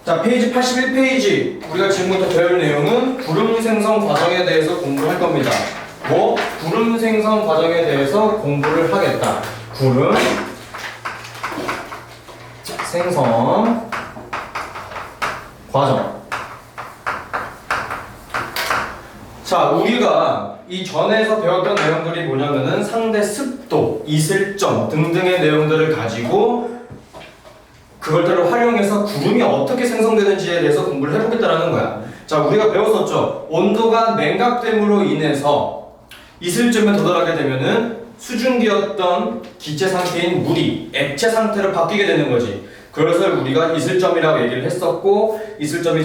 자, 페이지 81페이지. 우리가 지금부터 배울 내용은 구름 생성 과정에 대해서 공부할 겁니다. 뭐? 구름 생성 과정에 대해서 공부를 하겠다. 구름 생성 과정. 자, 우리가 이 전에서 배웠던 내용들이 뭐냐면은 상대 습도, 이슬점 등등의 내용들을 가지고 그것들을 활용해서 구름이 어떻게 생성되는지에 대해서 공부를 해보겠다라는 거야. 자, 우리가 배웠었죠. 온도가 냉각됨으로 인해서 이슬점에 도달하게 되면은 수증기였던 기체 상태인 물이 액체 상태로 바뀌게 되는 거지. 그것을 우리가 이슬점이라고 얘기를 했었고, 이슬점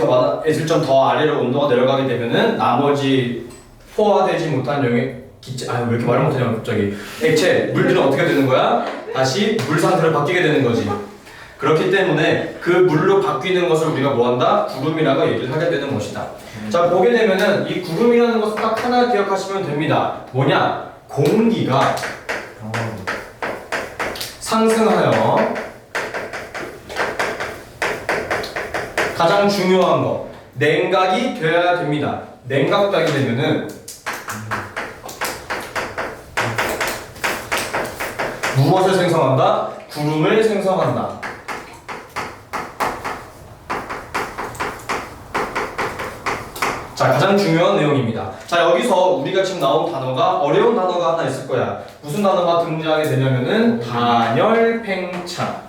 더 아래로 온도가 내려가게 되면은 나머지 포화되지 못한 용의 기체, 왜 이렇게 말을 못하냐 갑자기. 액체, 물들은 어떻게 되는 거야? 다시 물 상태로 바뀌게 되는 거지. 그렇기 때문에 그 물로 바뀌는 것을 우리가 뭐한다? 구름이라고 얘기를 하게 되는 것이다. 자, 보게 되면은 이 구름이라는 것을 딱 하나 기억하시면 됩니다. 뭐냐? 공기가 상승하여 가장 중요한 거 냉각이 되어야 됩니다. 냉각되게 되면은 무엇을 생성한다? 구름을 생성한다. 자, 가장 중요한 내용입니다. 자, 여기서 우리가 지금 나온 단어가 어려운 단어가 하나 있을 거야. 무슨 단어가 등장하게 되냐면은 단열팽창.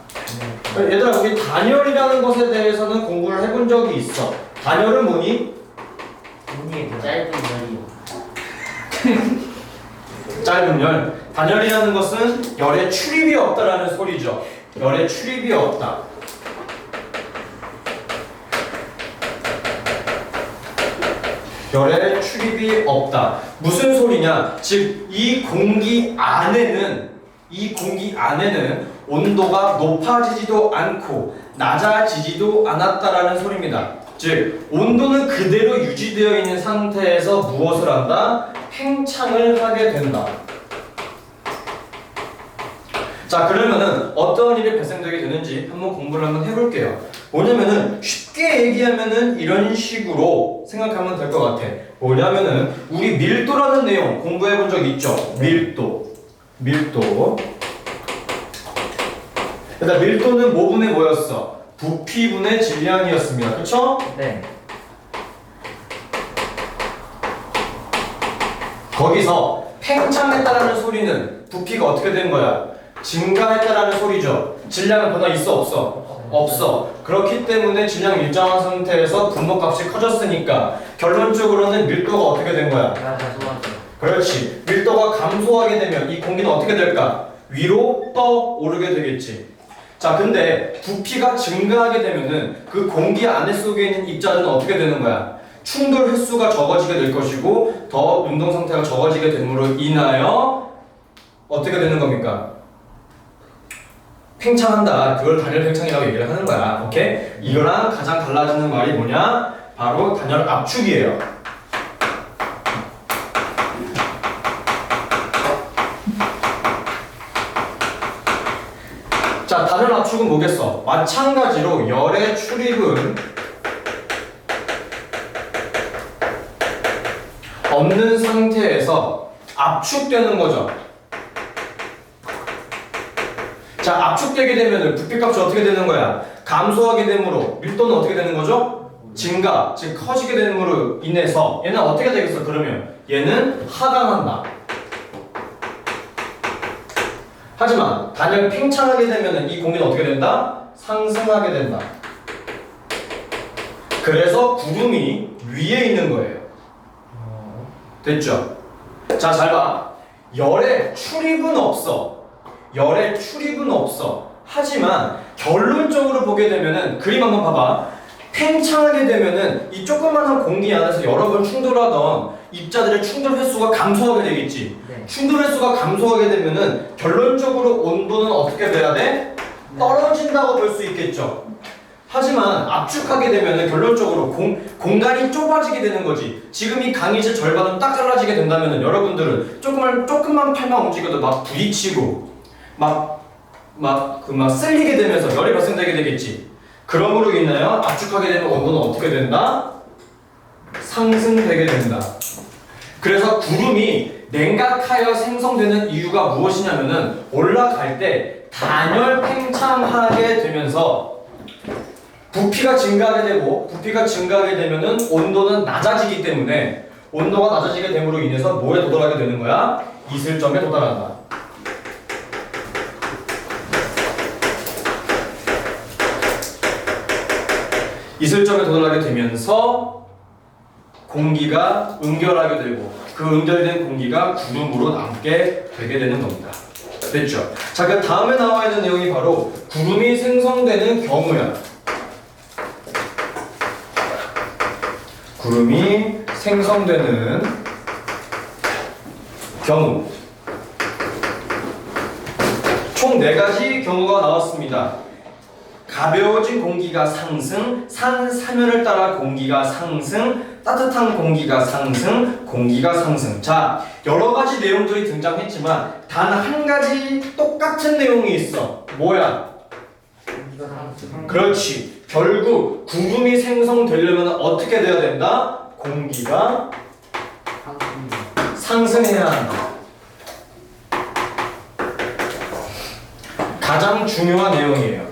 얘들아, 우리 단열이라는 것에 대해서는 공부를 해본 적이 있어. 단열은 뭐니? 짧은 열이요. 짧은 열. 단열이라는 것은 열의 출입이 없다라는 소리죠. 열의 출입이 없다. 열의 출입이 없다. 무슨 소리냐? 즉, 이 공기 안에는 온도가 높아지지도 않고 낮아지지도 않았다라는 소리입니다. 즉, 온도는 그대로 유지되어 있는 상태에서 무엇을 한다? 팽창을 하게 된다. 자, 그러면은 어떤 일이 발생되게 되는지 한번 공부를 한번 해볼게요. 뭐냐면은 쉽게 얘기하면은 이런 식으로 생각하면 될 것 같아. 뭐냐면은 우리 밀도라는 내용 공부해 본 적 있죠? 밀도. 일단 밀도는 뭐분의 뭐였어? 부피분의 질량이었습니다. 그쵸? 네. 거기서 팽창했다라는 소리는 부피가 어떻게 된 거야? 증가했다라는 소리죠. 질량은 변화 있어 없어? 없어. 그렇기 때문에 질량이 일정한 상태에서 분모값이 커졌으니까 결론적으로는 밀도가 어떻게 된 거야? 그렇지. 밀도가 감소하게 되면 이 공기는 어떻게 될까? 위로 떠오르게 되겠지. 자, 근데 부피가 증가하게 되면은 그 공기 안에 속에 있는 입자들은 어떻게 되는 거야? 충돌 횟수가 적어지게 될 것이고 더 운동 상태가 적어지게 됨으로 인하여 어떻게 되는 겁니까? 팽창한다. 그걸 단열 팽창이라고 얘기를 하는 거야. 오케이? 이거랑 가장 달라지는 말이 뭐냐? 바로 단열 압축이에요. 자, 단열 압축은 뭐겠어? 마찬가지로 열의 출입은 없는 상태에서 압축되는 거죠. 자, 압축되게 되면 부피값이 어떻게 되는 거야? 감소하게 되므로 밀도는 어떻게 되는 거죠? 증가, 즉 커지게 되므로 인해서 얘는 어떻게 되겠어? 그러면 얘는 하강한다. 하지만 단열 팽창하게 되면 이 공기는 어떻게 된다? 상승하게 된다. 그래서 구름이 위에 있는 거예요. 됐죠? 자, 잘 봐. 열의 출입은 없어. 하지만 결론적으로 보게 되면은 그림 한번 봐봐. 팽창하게 되면은 이 조그만한 공기 안에서 여러 번 충돌하던 입자들의 충돌 횟수가 감소하게 되겠지. 네. 충돌 횟수가 감소하게 되면은 결론적으로 온도는 어떻게 돼야 돼? 떨어진다고 볼 수 있겠죠. 하지만 압축하게 되면은 결론적으로 공간이 좁아지게 되는 거지. 지금 이 강의실 절반은 딱 잘라지게 된다면은 여러분들은 조금만 팔만 움직여도 막 부딪히고 막 쓸리게 되면서 열이 발생되게 되겠지. 그러므로 인하여 압축하게 되면 온도는 어떻게 된다? 상승되게 된다. 그래서 구름이 냉각하여 생성되는 이유가 무엇이냐면은 올라갈 때 단열 팽창하게 되면서 부피가 증가하게 되면은 온도는 낮아지기 때문에 온도가 낮아지게 됨으로 인해서 뭐에 도달하게 되는 거야? 이슬점에 도달한다. 이슬점에 도달하게 되면서 공기가 응결하게 되고 그 응결된 공기가 구름으로 남게 되게 되는 겁니다. 됐죠? 자, 그 다음에 나와 있는 내용이 바로 구름이 생성되는 경우야. 구름이 생성되는 경우. 총 4가지 경우가 나왔습니다. 가벼워진 공기가 상승, 산사면을 따라 공기가 상승, 따뜻한 공기가 상승, 공기가 상승. 자, 여러 가지 내용들이 등장했지만 단 한 가지 똑같은 내용이 있어. 뭐야? 그렇지. 결국 구름이 생성되려면 어떻게 돼야 된다? 공기가 상승해야 한다. 가장 중요한 내용이에요.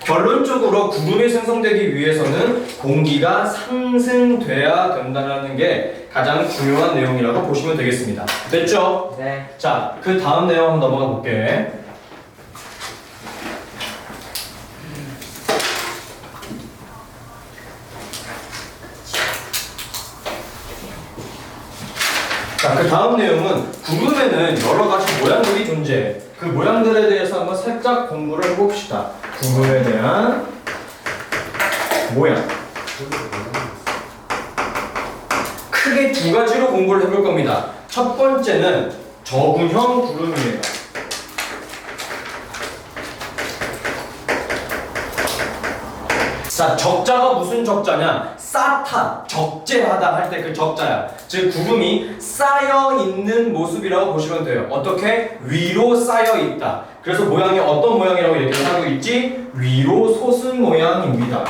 결론적으로 구름이 생성되기 위해서는 공기가 상승돼야 된다는 게 가장 중요한 내용이라고 보시면 되겠습니다. 됐죠? 네. 자, 그 다음 내용 한번 넘어가 볼게. 자, 그 다음 내용은 구름에는 여러 가지 모양들이 존재해. 그 모양들에 대해서 한번 살짝 공부를 해봅시다. 구름에 대한 모양. 크게 2가지로 공부를 해볼 겁니다. 첫 번째는 저구형 구름이에요. 자, 적자가 무슨 적자냐? 쌓다, 적재하다 할 때 그 적자야. 즉 구름이 쌓여 있는 모습이라고 보시면 돼요. 어떻게? 위로 쌓여 있다. 그래서 모양이 어떤 모양이라고 얘기를 하고 있지? 위로 솟은 모양입니다.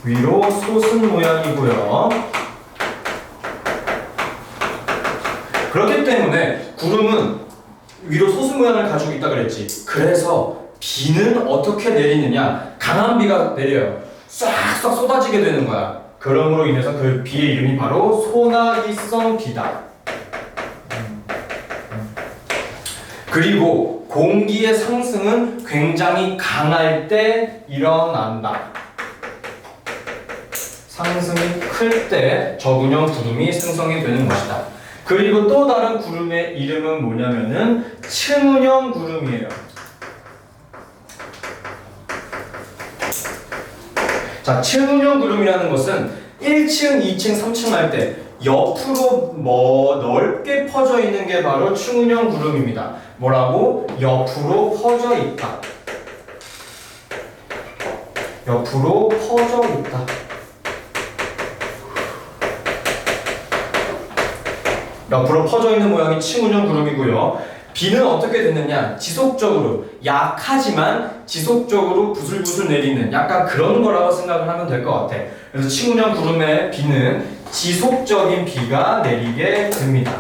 위로 솟은 모양이고요. 그렇기 때문에 구름은 위로 솟은 모양을 가지고 있다 그랬지. 그래서 비는 어떻게 내리느냐? 강한 비가 내려요. 싹싹 쏟아지게 되는 거야. 그러므로 인해서 그 비의 이름이 바로 소나기성 비다. 그리고 공기의 상승은 굉장히 강할 때 일어난다. 상승이 클 때 저군형 구름이 생성이 되는 것이다. 그리고 또 다른 구름의 이름은 뭐냐면은 층운형 구름이에요. 자, 층운형 구름이라는 것은 1층, 2층, 3층 할 때 옆으로 넓게 퍼져 있는 게 바로 층운형 구름입니다. 뭐라고? 옆으로 퍼져 있다. 옆으로 퍼져 있다. 옆으로 퍼져 있는 모양이 층운형 구름이고요. 비는 어떻게 됐느냐? 지속적으로, 약하지만 지속적으로 부슬부슬 내리는 약간 그런 거라고 생각을 하면 될 것 같아. 그래서 층운형 구름의 비는 지속적인 비가 내리게 됩니다.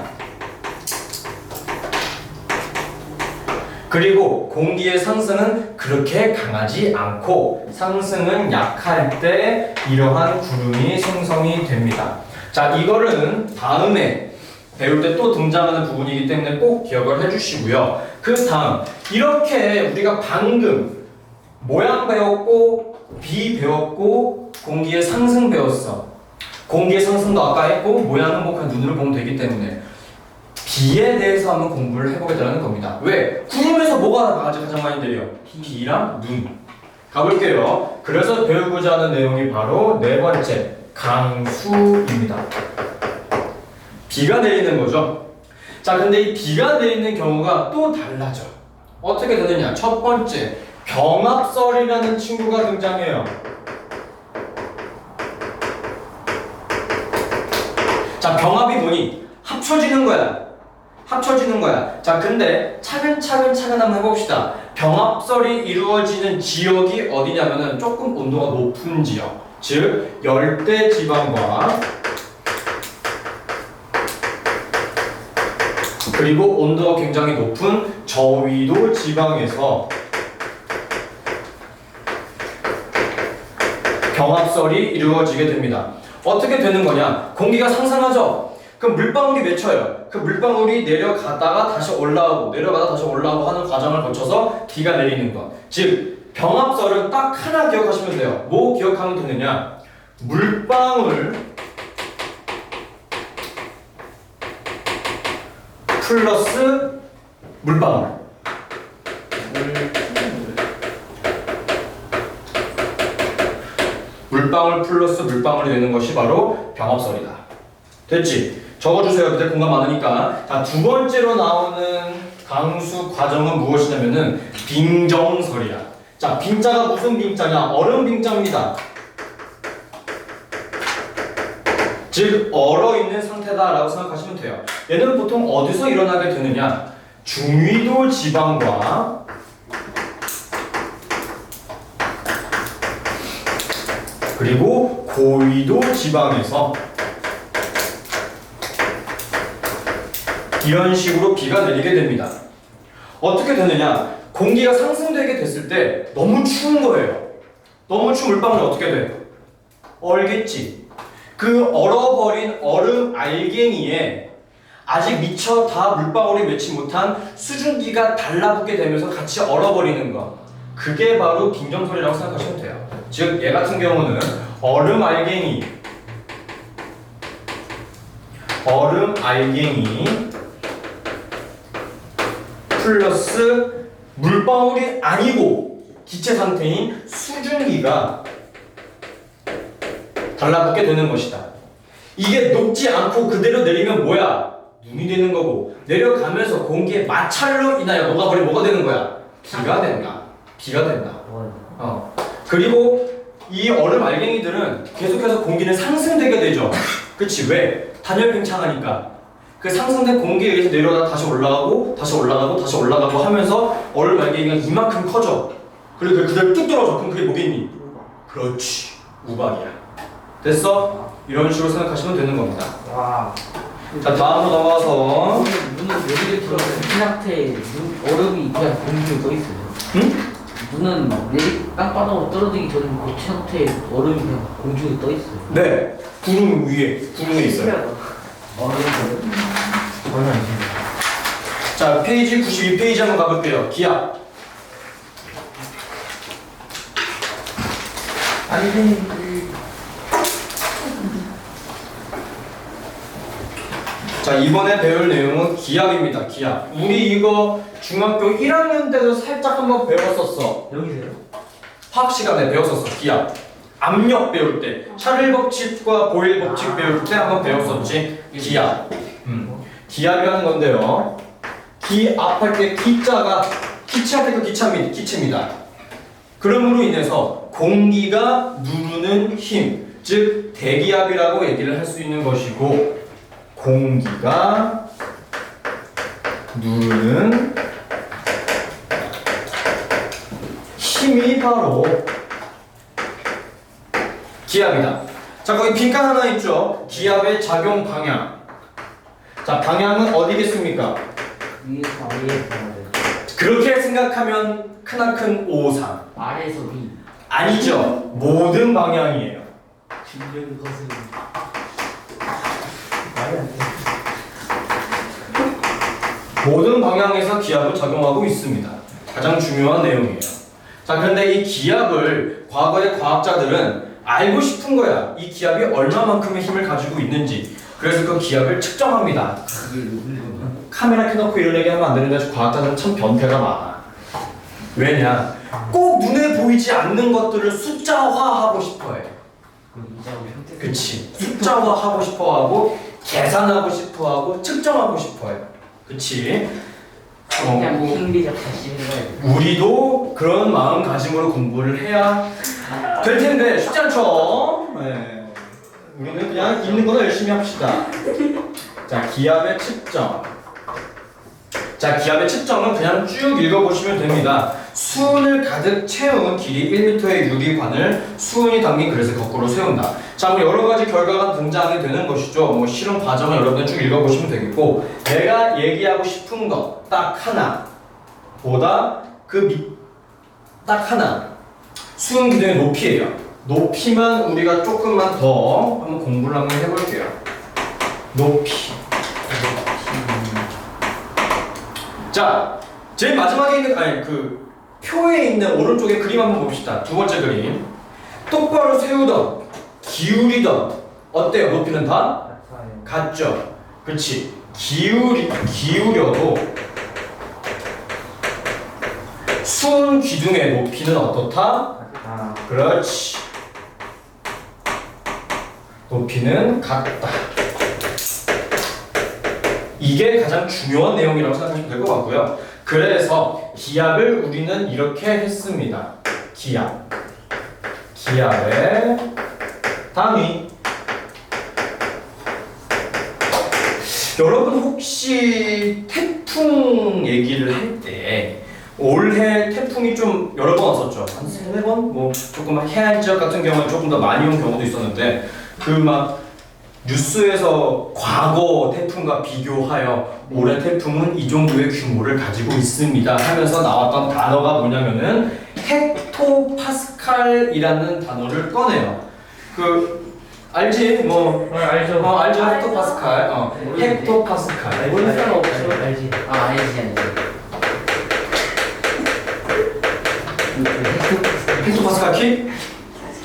그리고 공기의 상승은 그렇게 강하지 않고 상승은 약할 때 이러한 구름이 생성이 됩니다. 자, 이거는 다음에 배울 때 또 등장하는 부분이기 때문에 꼭 기억을 해주시고요. 그 다음, 이렇게 우리가 방금 모양 배웠고 비 배웠고 공기의 상승 배웠어. 공기의 상승도 아까 했고 모양은 뭐 그냥 눈으로 보면 되기 때문에 비에 대해서 한번 공부를 해보겠다는 겁니다. 왜? 구름에서 뭐가 가장 많이 내려? 비랑 눈. 가볼게요. 그래서 배우고자 하는 내용이 바로 네 번째, 강수입니다. 비가 내리는 거죠. 자, 근데 이 비가 내리는 경우가 또 달라져. 어떻게 되느냐? 첫 번째, 병합설이라는 친구가 등장해요. 자, 병합이 뭐니? 합쳐지는 거야. 합쳐지는 거야. 자, 근데 차근차근 한번 해봅시다. 병합설이 이루어지는 지역이 어디냐면은 조금 온도가 높은 지역, 즉 열대 지방과 그리고 온도가 굉장히 높은 저위도 지방에서 병합설이 이루어지게 됩니다. 어떻게 되는 거냐? 공기가 상승하죠? 그럼 물방울이 맺혀요. 그 물방울이 내려가다가 다시 올라오고 내려가다 다시 올라오고 하는 과정을 거쳐서 비가 내리는 것. 즉 병합설은 딱 하나 기억하시면 돼요. 뭐 기억하면 되느냐? 물방울 플러스 물방울. 물방울 플러스 물방울이 되는 것이 바로 병합설이다. 됐지? 적어주세요. 그때 공감 많으니까. 자, 두 번째로 나오는 강수 과정은 무엇이냐면은 빙정설이야. 자, 빙자가 무슨 빙자냐? 얼음 빙자입니다. 즉 얼어 있는 상태다라고 생각하시면 돼요. 얘는 보통 어디서 일어나게 되느냐? 중위도 지방과 그리고 고위도 지방에서 이런 식으로 비가 내리게 됩니다. 어떻게 되느냐? 공기가 상승되게 됐을 때 너무 추운 거예요. 너무 추운 물방울이 어떻게 돼? 얼겠지. 그 얼어버린 얼음 알갱이에 아직 미처 다 물방울이 맺지 못한 수증기가 달라붙게 되면서 같이 얼어버리는 거. 그게 바로 빙정설이라고 생각하시면 돼요. 즉, 얘 같은 경우는 얼음 알갱이 플러스 물방울이 아니고 기체 상태인 수증기가 달라붙게 되는 것이다. 이게 녹지 않고 그대로 내리면 뭐야? 눈이 되는 거고, 내려가면서 공기의 마찰로 인하여 녹아버리면 뭐가 되는 거야? 비가 된다. 그리고 이 얼음 알갱이들은 계속해서 공기는 상승되게 되죠. 그치? 왜? 단열 팽창하니까. 그 상승된 공기에 의해서 내려가다 다시 올라가고 다시 올라가고 다시 올라가고 하면서 얼음 알갱이가 이만큼 커져. 그리고 그대로 뚝 떨어져. 그럼 그게 뭐겠니? 그렇지. 우박이야. 됐어? 이런 식으로 생각하시면 되는 겁니다. 와. 자, 다음으로 넘어가서 눈은 내리게 들어서 그 상태에 얼음이 그냥 공중에 떠 있어요. 응? 눈은 땅바닥으로 떨어지기 전에 그 상태에 얼음이 그냥 공중에 떠 있어요. 네. 구름 위에 있어요. 자, 페이지 92페이지 한번 가볼게요. 기압. 자, 이번에 배울 내용은 기압입니다. 기압. 우리 이거 중학교 1학년 때도 살짝 한번 배웠었어. 여기세요? 화학 시간에 배웠었어. 기압. 압력 배울 때, 샤를 법칙과 보일 법칙 배울 때 한번 배웠었지. 기압. 기압이라는 건데요. 기압할 때 기자가 기체할 때 그 기체입니다. 그러므로 인해서 공기가 누르는 힘, 즉 대기압이라고 얘기를 할 수 있는 것이고, 공기가 누르는 힘이 바로 기압이다. 자, 거기 빈칸 하나 있죠? 기압의 작용 방향. 자, 방향은 어디겠습니까? 위에서 아래에 가야 돼. 그렇게 생각하면 크나큰 오상. 아래에서 위. 아니죠. 모든 방향이에요. 진력을 거스르는. 말이 안 돼. 모든 방향에서 기압은 작용하고 있습니다. 가장 중요한 내용이에요. 자, 그런데 이 기압을 과거의 과학자들은 알고 싶은 거야. 이 기압이 얼마만큼의 힘을 가지고 있는지. 그래서 그 기압을 측정합니다. 카메라 켜놓고 이런 얘기하면 안 되는데 과학자들은 참 변태가 많아. 왜냐? 꼭 눈에 보이지 않는 것들을 숫자화하고 싶어해. 그치? 숫자화하고 싶어하고 계산하고 싶어하고 측정하고 싶어해. 그치? 그냥 킹리적 다시 해봐야 우리도 그런 마음가짐으로 공부를 해야 될 텐데 쉽지 않죠? 네. 우리는 그냥 있는 거나 열심히 합시다. 자, 기압의 측정. 자, 기압의 측정은 그냥 쭉 읽어보시면 됩니다. 수은을 가득 채운 길이 1m의 유리관을 수은이 담긴 그릇에 거꾸로 세운다. 자, 뭐 여러 가지 결과가 등장이 되는 것이죠. 뭐 실험 과정을 여러분들 쭉 읽어보시면 되겠고, 내가 얘기하고 싶은 것 딱 하나 보다 딱 하나. 수은 기둥의 높이예요. 높이만 우리가 조금만 더 한번 공부를 한번 해볼게요. 높이. 자, 제일 마지막에 있는 그 표에 있는 오른쪽에 그림 한번 봅시다. 두 번째 그림. 똑바로 세우던 기울이던 어때요? 높이는 다 같죠? 그렇지. 기울여도 수은 기둥의 높이는 어떻다? 그렇지. 높이는 같다. 이게 가장 중요한 내용이라고 생각하시면 될 것 같고요. 그래서 기압을 우리는 이렇게 했습니다. 기압의 단위. 여러분 혹시 태풍 얘기를 할 때 올해 태풍이 좀 여러 번 왔었죠. 한 3-4번? 뭐 조금 해안 지역 같은 경우는 조금 더 많이 온 경우도 있었는데 그 막 뉴스에서 과거 태풍과 비교하여 올해 태풍은 이 정도의 규모를 가지고 있습니다 하면서 나왔던 단어가 뭐냐면은 헥토파스칼이라는 단어를 꺼내요. 그 알지? 뭐 알죠. 알죠. 헥토파스칼. 헥토파스칼. 모르는 사람 없어. 알지. 알지. 헥토파스칼 키?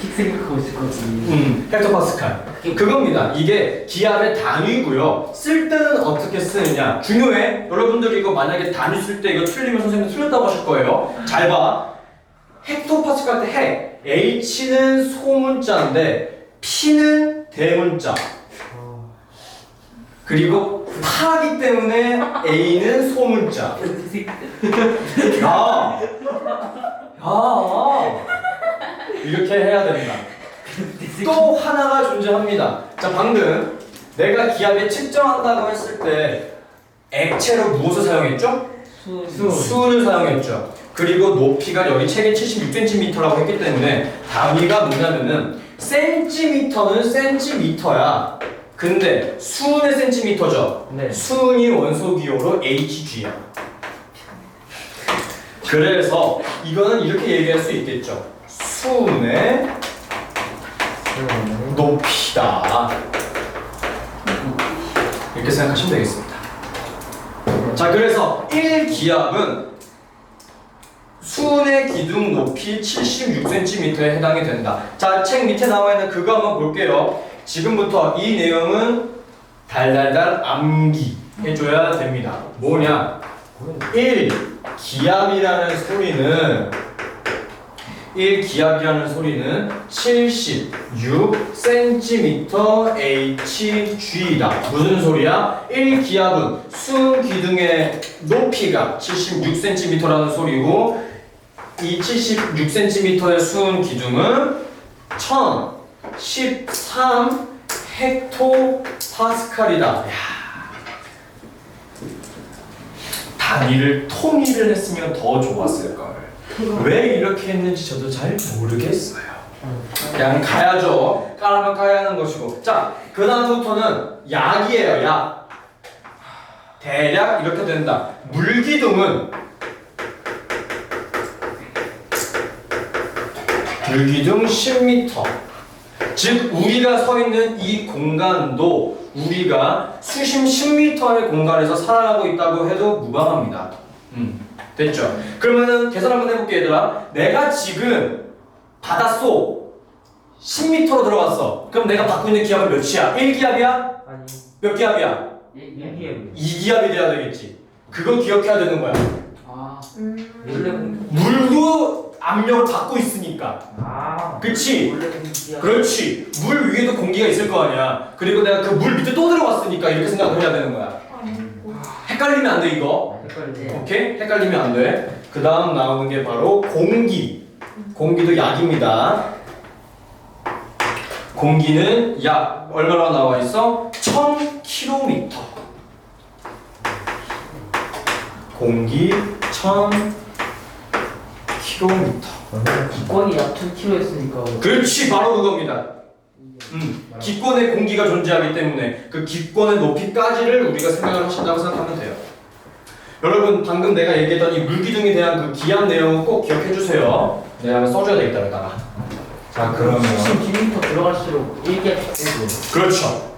킥 생각하고 있을 것 같은데. 헥토파스칼. 그겁니다. 이게 기압의 단위고요. 쓸 때는 어떻게 쓰느냐 중요해. 여러분들 이거 만약에 단위 쓸 때 이거 틀리면 선생님 틀렸다고 하실 거예요. 잘 봐. 헥토파스칼 때 핵 H는 소문자인데 P는 대문자. 그리고 파기 때문에 A는 소문자. 야, 이렇게 해야 된다. 또 하나가 존재합니다. 자, 방금 내가 기압을 측정한다고 했을 때 액체로 무엇을 사용했죠? 수은을 사용했죠. 그리고 높이가 여기 책에 76cm라고 했기 때문에 단위가 뭐냐면은 센티미터는 센티미터야. 근데 수은의 센티미터죠. 네. 수은이 원소 기호로 HG야. 그래서 이거는 이렇게 얘기할 수 있겠죠. 수은의 높이다. 이렇게 생각하시면 되겠습니다. 자, 그래서 1기압은 수은의 기둥 높이 76cm에 해당이 된다. 자, 책 밑에 나와 있는 그거 한번 볼게요. 지금부터 이 내용은 달달달 암기 해줘야 됩니다. 뭐냐? 1기압이라는 소리는 76cm Hg다. 무슨 소리야? 1기압은 수은 기둥의 높이가 76cm라는 소리고 이 76cm의 수은 기둥은 1013 헥토파스칼이다. 단위를 통일을 했으면 더 좋았을걸. 왜 이렇게 했는지 저도 잘 모르겠어요. 그냥 가야죠. 까라면 까야 하는 것이고. 자, 그 다음부터는 약이에요. 약. 대략 이렇게 된다. 물기둥 10m. 즉 우리가 서 있는 이 공간도 우리가 수심 10m의 공간에서 살아가고 있다고 해도 무방합니다. 됐죠? 그러면은 계산 한번 해볼게 얘들아. 내가 지금 바닷속 10m로 들어갔어. 그럼 내가 받고 있는 기압은 몇이야? 1기압이야? 아니. 몇 기압이야? 2기압이 돼야 되겠지. 그거 기억해야 되는 거야. 원래 물도 압력을 받고 있으니까. 그치? 원래 공기야. 그렇지. 물 위에도 공기가 있을 거 아니야. 그리고 내가 그 물 밑에 또 들어갔으니까 이렇게 생각을 해야 되는 거야. 헷갈리면 안 돼 이거. 오케이? 헷갈리면 안 돼. 그 다음 나오는 게 바로 공기. 공기도 약입니다. 공기는 약 얼마나 나와 있어? 1000km. 공기 1000km. 기권이 약 1000km 했으니까. 그렇지, 바로 그겁니다. 기권에 공기가 존재하기 때문에 그 기권의 높이까지를 우리가 생각을 하신다고 생각하면 돼요. 여러분, 방금 내가 얘기했던 이 물기둥에 대한 그 기압 내용을 꼭 기억해 주세요. 내가 한번 써줘야 되겠다, 여기다가. 자, 그러면. 수심 10m 들어갈수록 1기압 세고. 그렇죠.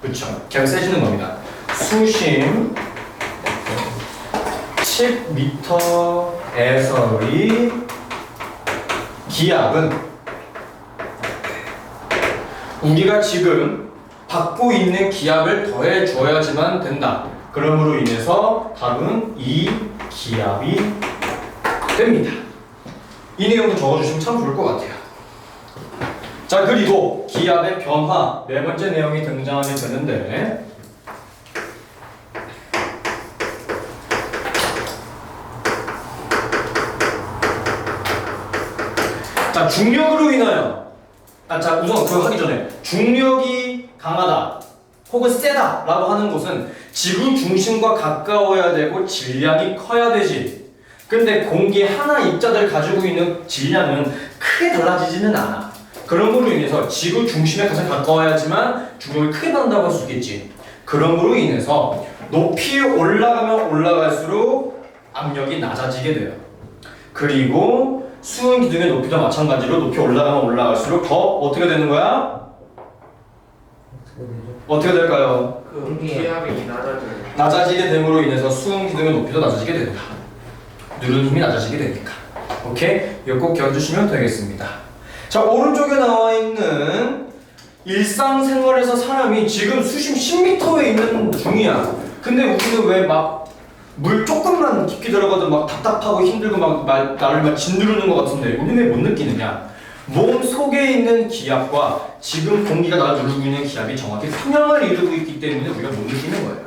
그렇죠. 그냥 세지는 겁니다. 수심 10m에서의 기압은 우리가 지금 받고 있는 기압을 더해 줘야지만 된다. 그러므로 인해서 답은 이 기압이 됩니다. 이 내용도 적어주시면 참 좋을 것 같아요. 자, 그리고 기압의 변화 네 번째 내용이 등장하게 되는데, 자, 중력으로 인하여, 자, 우선 그거 하기 전에 중력이 강하다 혹은 세다 라고 하는 것은 지구 중심과 가까워야 되고 질량이 커야 되지. 근데 공기 하나 입자들 가지고 있는 질량은 크게 달라지지는 않아. 그런 걸로 인해서 지구 중심에 가장 가까워야지만 중력이 크게 받는다고 할 수 있겠지. 그런 걸로 인해서 높이 올라가면 올라갈수록 압력이 낮아지게 돼요. 그리고 수은 기둥의 높이도 마찬가지로 높이 올라가면 올라갈수록 더 어떻게 되는 거야? 어떻게 될까요? 그 기압이 낮아져요. 낮아지게 됨으로 인해서 수은 기둥의 높이도 낮아지게 된다. 누른 힘이 낮아지게 되니까. 오케이? 이거 꼭 기억해주시면 되겠습니다. 자, 오른쪽에 나와 있는 일상생활에서 사람이 지금 수심 10m에 있는 중이야. 근데 우리는 왜 막 물 조금만 깊게 들어가도 막 답답하고 힘들고 막 나를 막 짓누르는 것 같은데 우리는 왜 못 느끼느냐? 몸 속에 있는 기압과 지금 공기가 나를 누르고 있는 기압이 정확히 평형을 이루고 있기 때문에 우리가 못 느끼는 거예요.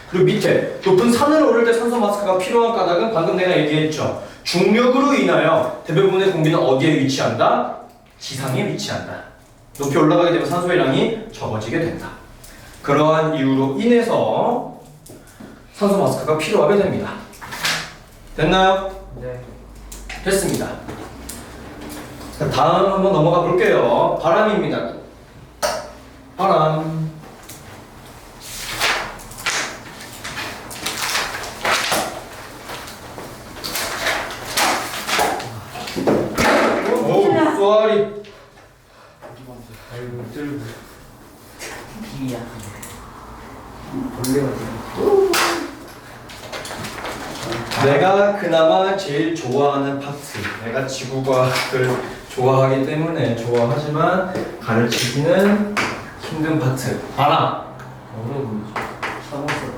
그리고 밑에 높은 산을 오를 때 산소 마스크가 필요한 까닭은 방금 내가 얘기했죠. 중력으로 인하여 대부분의 공기는 어디에 위치한다? 지상에 위치한다. 높이 올라가게 되면 산소의 양이 적어지게 된다. 그러한 이유로 인해서 산소 마스크가 필요하게 됩니다. 됐나요? 네. 됐습니다. 다음 한번 넘어가 볼게요. 바람입니다. 바람. 오, 쏘아리. 아이고 들고. 비야. 벌레가 지금. 내가 그나마 제일 좋아하는 파트. 내가 지구과학을 좋아하기 때문에 좋아하지만 가르치기는 힘든 파트. 바람. 어려워 보이지. 사무소.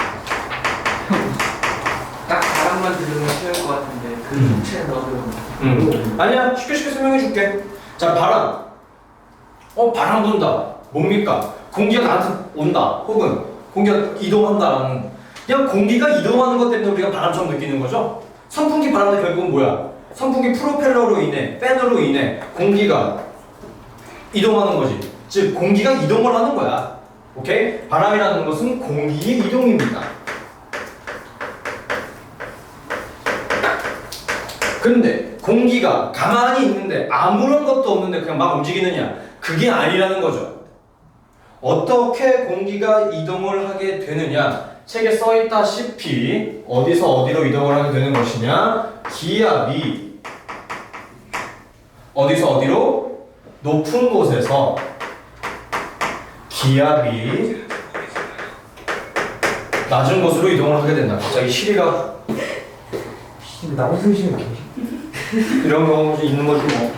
딱 바람만 들으면 쉬울 것 같은데 그 자체는 어려운. 아니야, 쉽게 설명해 줄게. 자, 바람. 바람 분다. 뭡니까? 공기가 나한테 온다. 혹은 공기가 이동한다라는. 그냥 공기가 이동하는 것 때문에 우리가 바람처럼 느끼는 거죠. 선풍기 바람은 결국은 뭐야? 선풍기 프로펠러로 인해, 팬으로 인해 공기가 이동하는 거지. 즉, 공기가 이동을 하는 거야. 오케이? 바람이라는 것은 공기의 이동입니다. 근데 공기가 가만히 있는데 아무런 것도 없는데 그냥 막 움직이느냐? 그게 아니라는 거죠. 어떻게 공기가 이동을 하게 되느냐? 책에 써있다시피 어디서 어디로 이동을 하게 되는 것이냐? 기압이 어디서 어디로? 높은 곳에서 기압이 낮은 곳으로 이동을 하게 된다. 갑자기 시리가 나 웃음 쉬는 게. 이런 경우 있는 거지 뭐.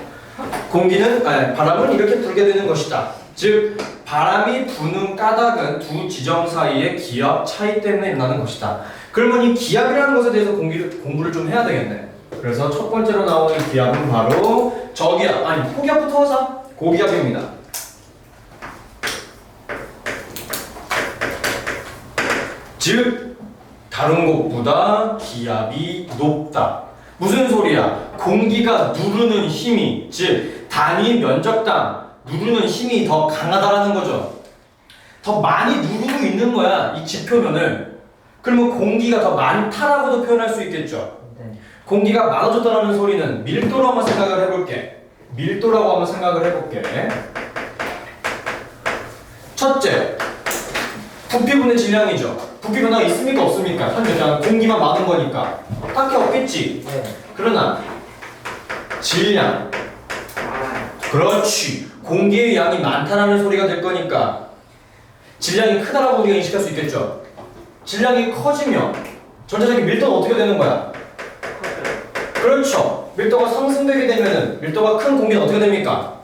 바람은 이렇게 불게 되는 것이다. 즉, 바람이 부는 까닭은 두 지점 사이의 기압 차이 때문에 일어나는 것이다. 그러면 이 기압이라는 것에 대해서 공부를 좀 해야 되겠네. 그래서 첫 번째로 나오는 기압은 바로 저기압, 아니 고기압부터 하자. 고기압입니다. 즉, 다른 곳보다 기압이 높다. 무슨 소리야? 공기가 누르는 힘이, 즉 단위 면적당 누르는 힘이 더 강하다라는 거죠. 더 많이 누르고 있는 거야, 이 지표면을. 그러면 공기가 더 많다라고도 표현할 수 있겠죠. 네. 공기가 많아졌다는 소리는 밀도로 한번 생각을 해볼게. 밀도라고 한번 생각을 해볼게. 첫째, 부피분의 질량이죠. 부피 변화가 있습니까 없습니까? 현재 그냥 공기만 많은 거니까 딱히 없겠지. 네. 그러나 질량, 많아요. 그렇지. 공기의 양이 많다라는 소리가 될 거니까 질량이 크다라고 우리가 인식할 수 있겠죠. 질량이 커지면 전체적인 밀도는 어떻게 되는 거야? 그렇죠. 밀도가 상승되게 되면은 밀도가 큰 공기는 어떻게 됩니까?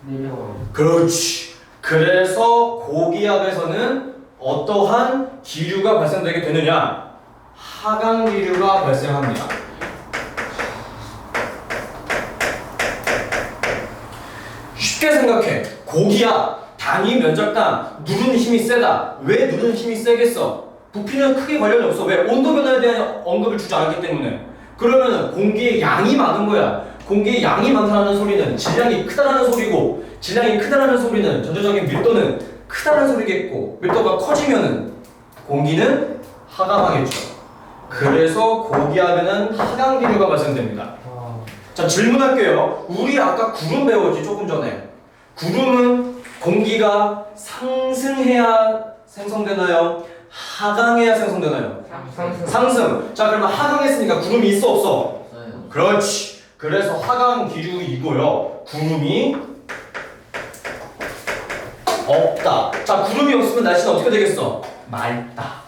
내려와요. 그렇지. 그래서 고기압에서는 어떠한 기류가 발생되게 되느냐? 하강 기류가 발생합니다. 쉽게 생각해. 고기압 단위 면적당 누르는 힘이 세다. 왜 누르는 힘이 세겠어? 부피는 크게 관련이 없어. 왜? 온도 변화에 대한 언급을 주지 않았기 때문에. 그러면은 공기의 양이 많은 거야. 공기의 양이 많다는 소리는 질량이 크다라는 소리고, 질량이 크다라는 소리는 전체적인 밀도는 크다는 소리겠고, 밀도가 커지면은 공기는 하강하겠죠. 그래서 고기압에는 하강 기류가 발생됩니다. 자, 질문할게요. 우리 아까 구름 배웠지 조금 전에. 구름은 공기가 상승해야 생성되나요? 하강해야 생성되나요? 상승. 자, 그러면 하강했으니까 구름이 있어 없어? 없어요. 그렇지. 그래서 하강 기류이고요. 구름이 없다. 자, 구름이 없으면 날씨는 어떻게 되겠어? 맑다.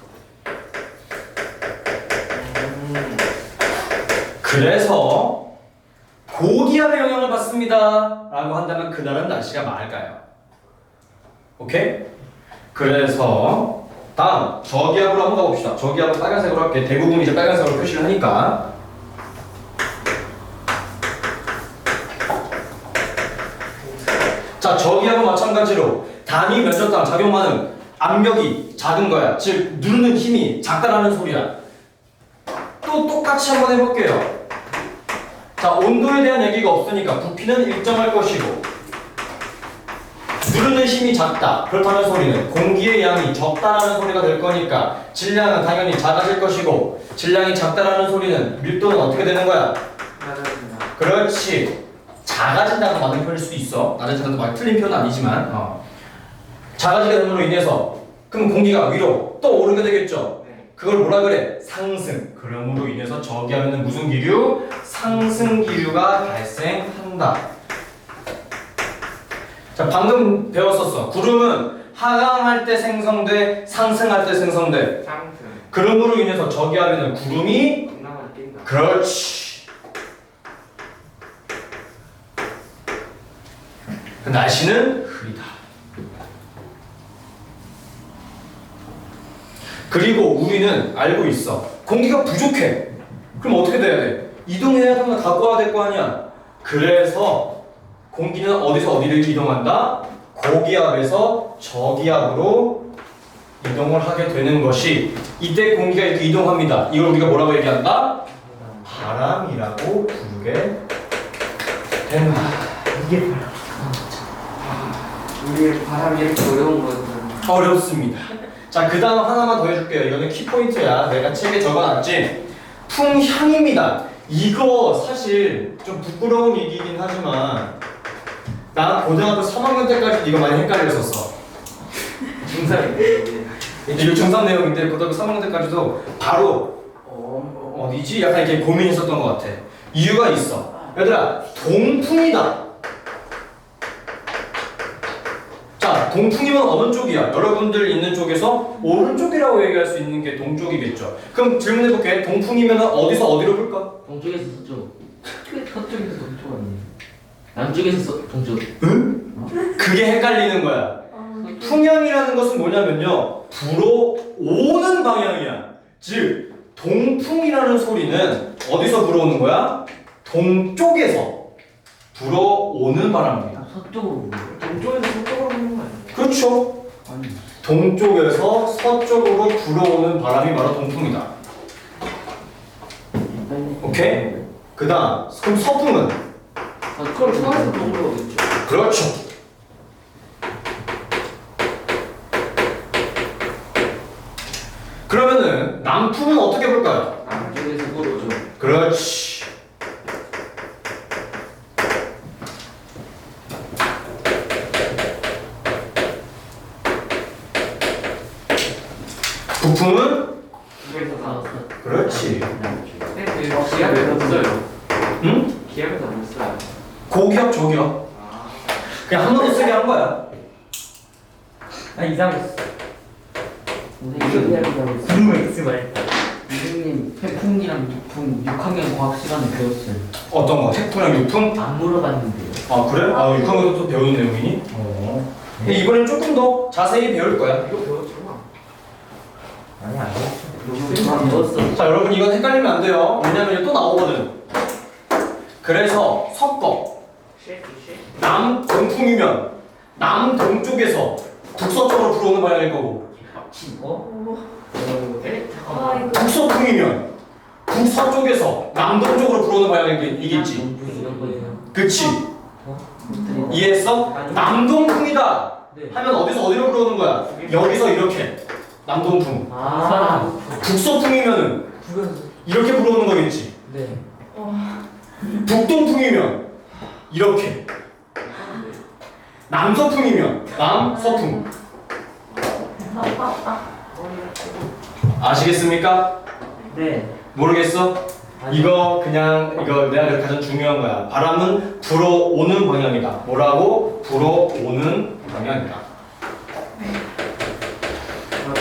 그래서 고기압의 영향을 받습니다 라고 한다면 그날은 날씨가 맑아요. 오케이? 그래서 다음 저기압으로 한번 가봅시다. 저기압은 빨간색으로 할게. 대부분 이제 빨간색으로 표시를 하니까. 자, 저기압은 마찬가지로 단위 면적당 작용하는 압력이 작은 거야. 즉 누르는 힘이 작다라는 소리야. 또 똑같이 한번 해볼게요. 자, 온도에 대한 얘기가 없으니까 부피는 일정할 것이고, 누르는 힘이 작다. 그렇다는 소리는 공기의 양이 적다라는 소리가 될 거니까 질량은 당연히 작아질 것이고, 질량이 작다라는 소리는 밀도는 어떻게 되는 거야? 맞습니다. 그렇지. 작아진다고 맞는 표현일 수도 있어. 낮아진다도 말 틀린 표현은 아니지만 작아지게 됨으로 인해서 그럼 공기가 위로 또 오르게 되겠죠. 네. 그걸 뭐라 그래? 상승. 그럼으로 인해서 저기하면은 무슨 기류? 상승 기류가 발생한다. 자, 방금 배웠었어. 구름은 하강할 때 생성돼, 상승할 때 생성돼. 상승. 그럼으로 인해서 저기하면은 구름이 그나마 뛴다. 그렇지. 그 날씨는 흐리다. 그리고 우리는 알고 있어. 공기가 부족해. 그럼 어떻게 돼야 돼? 이동해야 되거나 갖고 와야 될 거 아니야. 그래서 공기는 어디서 어디를 이동한다? 고기압에서 저기압으로 이동을 하게 되는 것이, 이때 공기가 이렇게 이동합니다. 이걸 우리가 뭐라고 얘기한다? 바람이라고 부르게 된다. 이게 바로. 우리 바람이 이렇게 어려운 거는 어렵습니다. 자, 그 다음 하나만 더 해줄게요. 이거는 키포인트야. 내가 책에 적어놨지. 풍향입니다. 이거 사실 좀 부끄러운 얘기긴 하지만 나 고등학교 3학년 때까지 이거 많이 헷갈렸었어. 중상인데. 이거 중3 내용인데 고등학교 3학년 때까지도 바로 어디지? 약간 이렇게 고민했었던 것 같아. 이유가 있어. 얘들아, 동풍이다. 자, 동풍이면 어느 쪽이야? 여러분들 있는 쪽에서 오른쪽이라고 얘기할 수 있는 게 동쪽이겠죠. 그럼 질문해볼게. 동풍이면 어디서 어디로 불까? 동쪽에서 서쪽. 서쪽에서 동쪽 아니에요? 남쪽에서 동쪽. 응? 그게 헷갈리는 거야. 풍향이라는 것은 뭐냐면요, 불어오는 방향이야. 즉 동풍이라는 소리는 어디서 불어오는 거야? 동쪽에서 불어오는 바람입니다. 서쪽으로. 동쪽에서 서쪽으로 부는 거 아니에요? 그렇죠. 아니. 동쪽에서 서쪽으로 불어오는 바람이 바로 동풍이다. 오케이? 그 다음, 그럼 서풍은? 그럼 서에서 동으로 오겠죠. 그렇죠. 그러면은 남풍은 어떻게 볼까요? 남쪽에서 불어오죠. 그렇지. 북풍은 북에서 다. 그렇지. 기압에서 못 써요. 응? 기압에서 못 써요. 고기압 저기압. 아. 그냥 한 번도 쓰게 한 거야. 아 이상했어. 선생님 구름을 X 말했다. 선생님 태풍이랑 육풍 6학년 과학 시간에 배웠어요. 어떤 거? 태풍이랑 육풍? 안 물어봤는데요. 아 그래? 아 6학년도 또 배우는 내용이니? 근데 이번엔 조금 더 자세히 배울 거야. 이거 배웠잖아. 아니 안 배웠어. 안 배웠어. 자 여러분 이건 헷갈리면 안 돼요. 왜냐면 또 나오거든. 그래서 섞어. 쉐이크. 남동풍이면 남동쪽에서 북서쪽으로 불어오는 방향일 거고 잠깐만. 이거 북서풍이면 북서쪽에서 남동쪽으로 불어오는 방향이겠지. 그치? 이해했어? 남동풍이다 네. 하면 어디서 어디로 불어오는 거야? 여기서 이렇게 남동풍. 아. 북서풍이면은 이렇게 불어오는 거겠지. 네. 북동풍이면 이렇게. 남서풍이면 남서풍. 아시겠습니까? 네. 모르겠어? 이거 그냥 이거 내가 가장 중요한 거야. 바람은 불어오는 방향이다. 뭐라고? 불어오는 방향이다.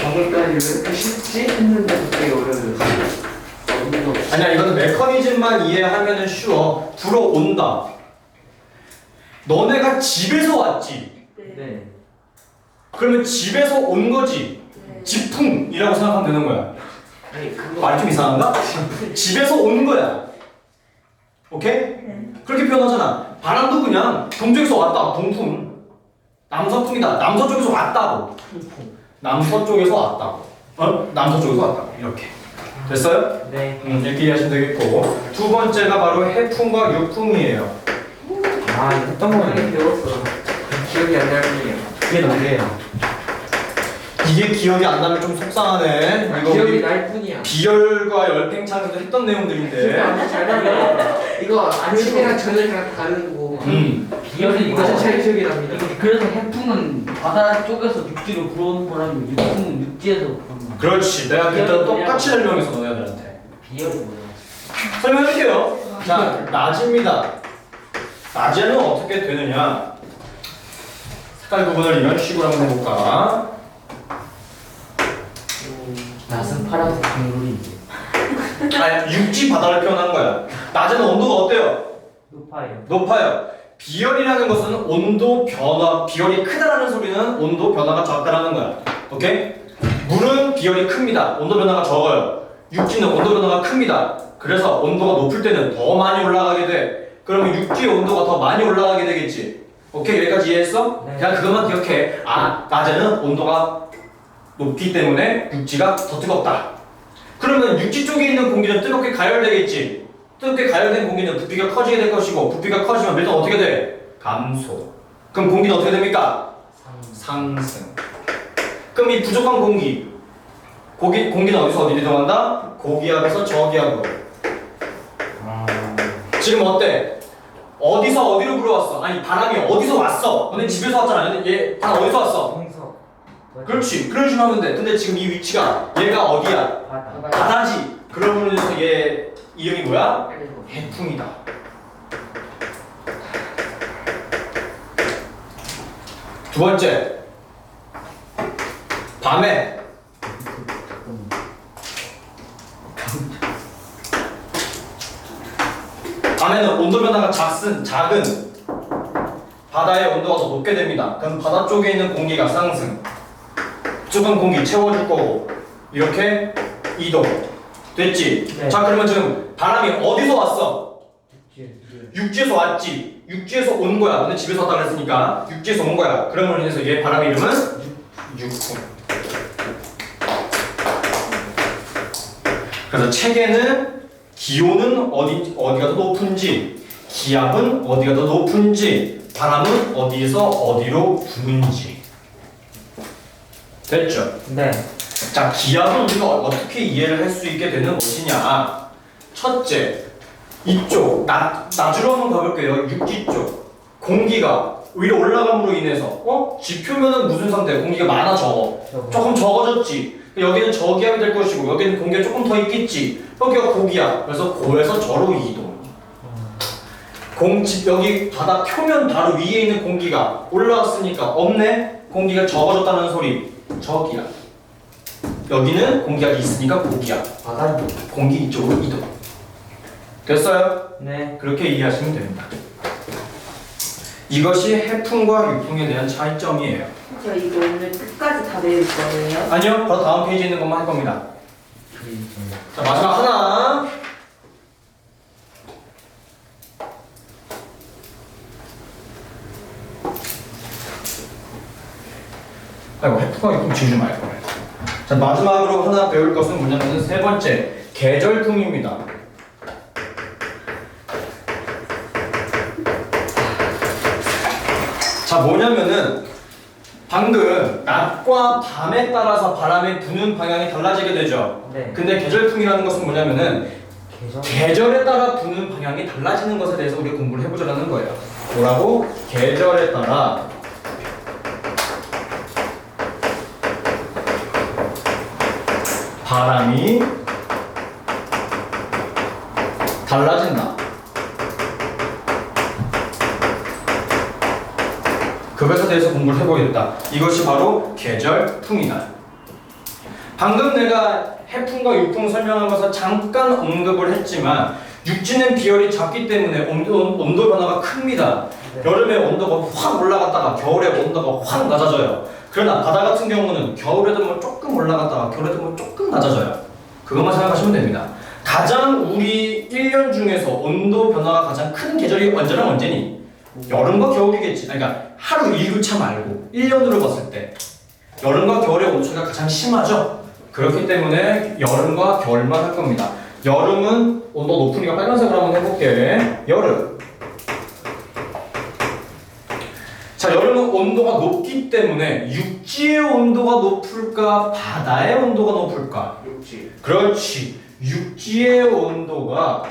방금까지 왜 이렇게 쉽지? 했는데 갑자기 어려워졌어. 아니야 이거는 메커니즘만 이해하면은 쉬워. 불어온다. 너네가 집에서 왔지. 네. 그러면 집에서 온 거지. 집풍이라고 생각하면 되는 거야. 아니 그거 말 좀 이상한가? 집에서 온 거야. 오케이? 그렇게 표현하잖아. 바람도 그냥 동쪽에서 왔다. 동풍. 남서풍이다. 남서쪽에서 왔다고. 남서쪽에서 왔다고. 어? 남서쪽에서 왔다고. 이렇게. 됐어요? 네. 이렇게 이해하시면 되겠고. 두 번째가 바로 해풍과 육풍이에요. 아 이거 했던 많이 배웠어. 기억이 안 나네요. 그게 너무해요. 이게 기억이 안 나면 좀 속상하네. 이거 기억이 우리 날 뿐이야. 비열과 열팽창에서 했던 내용들인데. 잘 나요. 이거 아침이랑 저녁이랑 다른 거. 비열이 이거 잘 기억이 납니다. 그래서 해풍은 바다 쪽에서 육지로 불어오는 거라면 육풍은 육지에서 불어오는 거. 그렇지. 내가 그때 똑같이 설명했어 너네들한테. 비열이 뭐야? 설명해줄게요. 자, 낮입니다. 낮에는 어떻게 되느냐? 색깔 구분을 이런 식으로 한번 해볼까? 낮은 파란색 국물이지. 아니, 육지 바다를 표현한 거야. 낮에는 온도가 어때요? 높아요. 높아요. 비열이라는 것은 온도 변화, 비열이 크다라는 소리는 온도 변화가 적다라는 거야. 오케이? 물은 비열이 큽니다. 온도 변화가 적어요. 육지는 온도 변화가 큽니다. 그래서 온도가 높을 때는 더 많이 올라가게 돼. 그러면 육지의 온도가 더 많이 올라가게 되겠지. 오케이? 여기까지 이해했어? 네. 그냥 그것만 기억해. 아, 낮에는 온도가 높기 때문에 육지가 더 뜨겁다. 그러면 육지 쪽에 있는 공기는 뜨겁게 가열되겠지. 뜨겁게 가열된 공기는 부피가 커지게 될 것이고, 부피가 커지면 밀도는 어떻게 돼? 감소. 그럼 공기는 어떻게 됩니까? 상승. 그럼 이 부족한 공기는 어디서 어디로 이동한다? 고기압에서 저기압으로. 지금 어때? 어디서 어디로 불어왔어? 아니 바람이 어디서 왔어? 너네 집에서 왔잖아. 근데 얘 바람 어디서 왔어? 홍석. 그렇지. 그런 식으로 하면 돼. 근데 지금 이 위치가 얘가 어디야? 바다. 바다지. 그러면서 얘 이름이 뭐야? 해풍이다. 두 번째. 밤에 밤에는 온도 변화가 작은 바다의 온도가 더 높게 됩니다. 그럼 바다 쪽에 있는 공기가 상승, 부족한 공기 채워줄 거고 이렇게 이동 됐지? 네. 자 그러면 지금 바람이 어디서 왔어? 육지. 육지에서 왔지. 육지에서 온 거야. 근데 집에서 왔다 그랬으니까 육지에서 온 거야. 그러므로 인해서 얘 바람 이름은 육풍. 그래서 책에는 기온은 어디가 더 높은지, 기압은 어디가 더 높은지, 바람은 어디에서 어디로 부는지. 됐죠? 네. 자, 기압은 우리가 어떻게 이해를 할 수 있게 되는 것이냐. 첫째, 이쪽 낮으로 한번 가볼게요. 육지 쪽 공기가 위로 올라감으로 인해서 지표면은 무슨 상태? 공기가 많아 적어? 조금 적어졌지. 여기는 저기압이 될 것이고 여기는 공기가 조금 더 있겠지. 여기가 고기압. 그래서 고에서 저로 이동. 여기 바다 표면 바로 위에 있는 공기가 올라왔으니까 없네? 공기가 적어졌다는 소리. 저기압. 여기는 공기압이 있으니까 고기압. 바다 공기 이쪽으로 이동. 됐어요? 네. 그렇게 이해하시면 됩니다. 이것이 해풍과 유풍에 대한 차이점이에요. 저 이거 오늘 끝까지 다 외울 거예요? 아니요, 바로 다음 페이지에 있는 것만 할 겁니다. 자, 마지막 하나. 아이고, 해풍과 유풍 지우지 말고. 자, 마지막으로 하나 배울 것은 뭐냐면 세 번째, 계절풍입니다. 자, 뭐냐면은 방금 낮과 밤에 따라서 바람의 부는 방향이 달라지게 되죠. 네. 근데 계절풍이라는 것은 뭐냐면은 계절에 따라 부는 방향이 달라지는 것에 대해서 우리가 공부를 해보자는 거예요. 뭐라고? 계절에 따라 바람이 달라진다. 그것에 대해서 공부를 해보겠다. 이것이 바로 계절풍이다. 방금 내가 해풍과 유풍 설명하면서 잠깐 언급을 했지만 육지는 비열이 작기 때문에 온도 변화가 큽니다. 여름에 온도가 확 올라갔다가 겨울에 온도가 확 낮아져요. 그러나 바다 같은 경우는 겨울에도 뭐 조금 올라갔다가 겨울에도 뭐 조금 낮아져요. 그것만 생각하시면 됩니다. 가장 우리 1년 중에서 온도 변화가 가장 큰 계절이 언제니? 여름과 겨울이겠지. 그러니까 하루 일교차 말고 1년으로 봤을 때 여름과 겨울의 온도 차이가 가장 심하죠. 그렇기 때문에 여름과 겨울만 할 겁니다. 여름은 온도 높으니까 빨간색으로 한번 해볼게. 여름. 자, 여름은 온도가 높기 때문에 육지의 온도가 높을까? 바다의 온도가 높을까? 육지. 그렇지. 육지의 온도가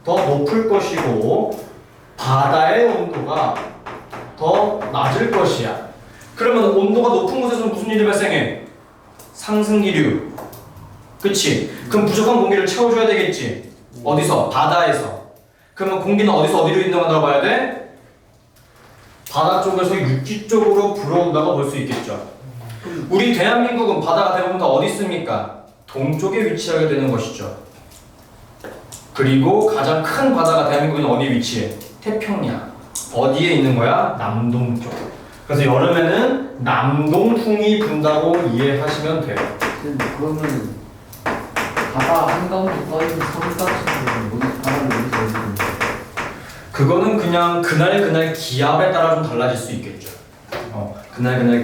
더 높을 것이고 바다의 온도가 더 낮을 것이야. 그러면 온도가 높은 곳에서 무슨 일이 발생해? 상승기류. 그치? 그럼 부족한 공기를 채워줘야 되겠지. 어디서? 바다에서. 그러면 공기는 어디서 어디로 이동한다고 봐야 돼? 바다 쪽에서 육지 쪽으로 불어온다고 볼 수 있겠죠. 우리 대한민국은 바다가 대부분 다 어디 있습니까? 동쪽에 위치하게 되는 것이죠. 그리고 가장 큰 바다가 대한민국은 어디 위치해? 태평양. 어디에 있는 거야? 남동쪽. 그래서 여름에는 남동풍이 분다고 이해하시면 돼요. 그러면 바다 한가운데 떠있는 섬 같은 경우는 바람이 어디서 오는 거예요? 그거는 그냥 그날 기압에 따라 좀 달라질 수 있겠죠. 그날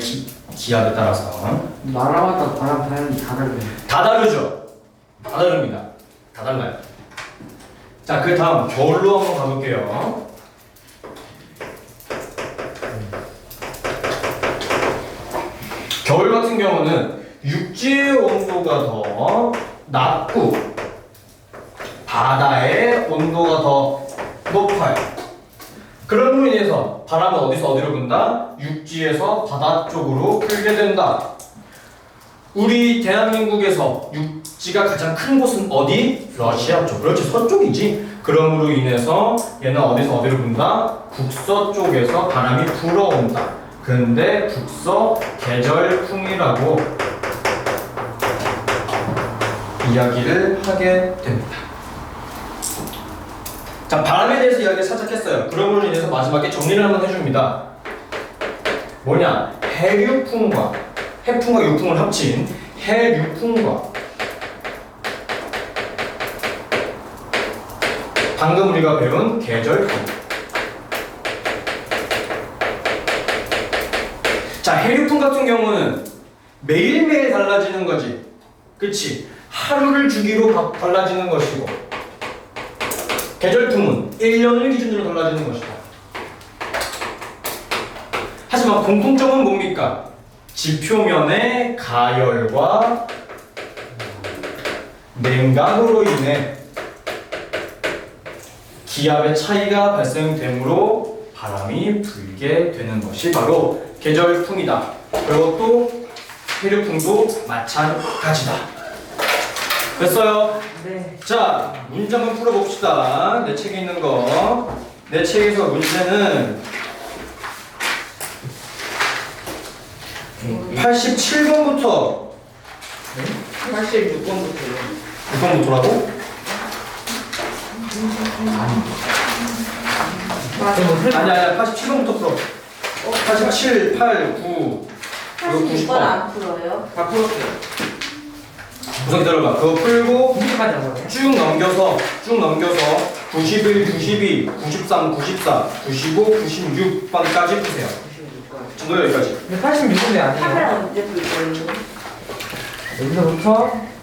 기압에 따라서 나라마다 바람 방향이 다 다르네. 다 다르죠. 다 다릅니다. 다 달라요. 자, 그 다음 겨울로 한번 가볼게요. 겨울 같은 경우는 육지의 온도가 더 낮고 바다의 온도가 더 높아요. 그럼으로 인해서 바람은 어디서 어디로 분다? 육지에서 바다 쪽으로 풀게 된다. 우리 대한민국에서 육지가 가장 큰 곳은 어디? 러시아 쪽. 그렇지, 서쪽이지. 그럼으로 인해서 얘는 어디서 어디로 분다? 북서쪽에서 바람이 불어온다. 근데 북서 계절풍이라고 이야기를 하게 됩니다. 자, 바람에 대해서 이야기를 살짝 했어요. 그럼으로 인해서 마지막에 정리를 한번 해줍니다. 뭐냐? 해류풍과 해풍과 유풍을 합친 해류풍과 방금 우리가 배운 계절풍. 자, 해류풍 같은 경우는 매일매일 달라지는 거지. 그치? 하루를 주기로 달라지는 것이고 계절풍은 1년을 기준으로 달라지는 것이다. 하지만 공통점은 뭡니까? 지표면의 가열과 냉각으로 인해 기압의 차이가 발생되므로 바람이 불게 되는 것이 바로 계절풍이다. 그리고 또 해류풍도 마찬가지다. 됐어요? 네. 자, 문제 한번 풀어봅시다. 내 책에 있는 거. 내 책에서 문제는 87번부터 86번부터요. 6번부터라고? 아니야, 87번부터 풀어. 87, 8, 9, 그리고 86번 90번. 안 풀어요? 다 풀었어요. 우선 기다려봐. 그거 풀고 90까지 안 풀었어요. 쭉 넘겨서 91, 92, 93, 94, 95, 96번까지 푸세요. 96까지. 전부 여기까지. 근데 86인데 합을 아니에요. 언제 풀 거예요? 여기서부터